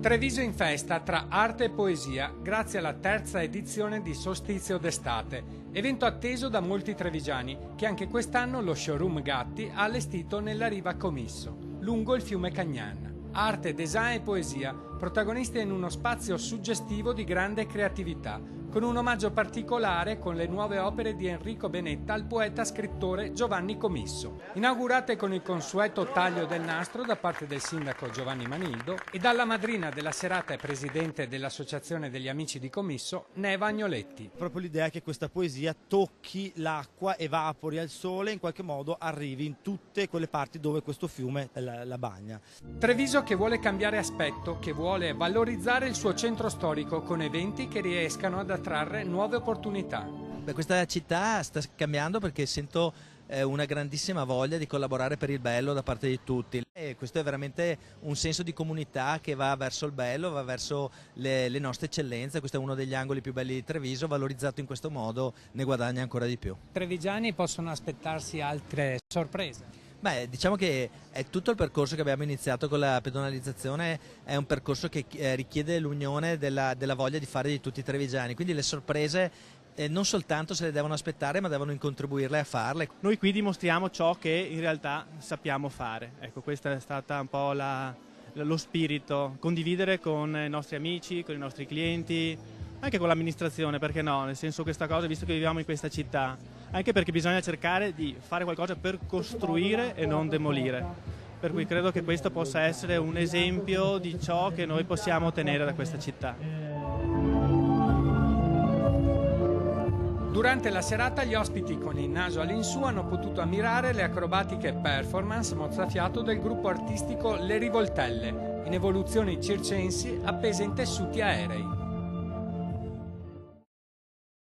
Treviso in festa tra arte e poesia grazie alla terza edizione di Solstizio d'estate, evento atteso da molti trevigiani che anche quest'anno lo showroom Gatti ha allestito nella riva Comisso, lungo il fiume Cagnan. Arte, design e poesia, protagonisti in uno spazio suggestivo di grande creatività, con un omaggio particolare con le nuove opere di Enrico Benetta al poeta scrittore Giovanni Comisso, inaugurate con il consueto taglio del nastro da parte del sindaco Giovanni Manildo e dalla madrina della serata e presidente dell'Associazione degli Amici di Comisso, Neva Agnoletti. Proprio l'idea è che questa poesia tocchi l'acqua, evapori al sole e in qualche modo arrivi in tutte quelle parti dove questo fiume la bagna. Treviso che vuole cambiare aspetto, che vuole valorizzare il suo centro storico con eventi che riescano ad attrarre nuove opportunità. Questa città sta cambiando perché sento una grandissima voglia di collaborare per il bello da parte di tutti e questo è veramente un senso di comunità che va verso il bello, va verso le nostre eccellenze. Questo è uno degli angoli più belli di Treviso, valorizzato in questo modo ne guadagna ancora di più. Trevigiani possono aspettarsi altre sorprese? Beh, diciamo che è tutto il percorso che abbiamo iniziato con la pedonalizzazione, è un percorso che richiede l'unione della voglia di fare di tutti i trevigiani, quindi le sorprese non soltanto se le devono aspettare ma devono contribuirle a farle. Noi qui dimostriamo ciò che in realtà sappiamo fare, ecco, questo è stato un po' lo spirito, condividere con i nostri amici, con i nostri clienti, anche con l'amministrazione, perché no, nel senso questa cosa, visto che viviamo in questa città, anche perché bisogna cercare di fare qualcosa per costruire e non demolire, per cui credo che questo possa essere un esempio di ciò che noi possiamo ottenere da questa città. Durante la serata gli ospiti con il naso all'insù hanno potuto ammirare le acrobatiche performance mozzafiato del gruppo artistico Le Rivoltelle, in evoluzioni circensi appese in tessuti aerei.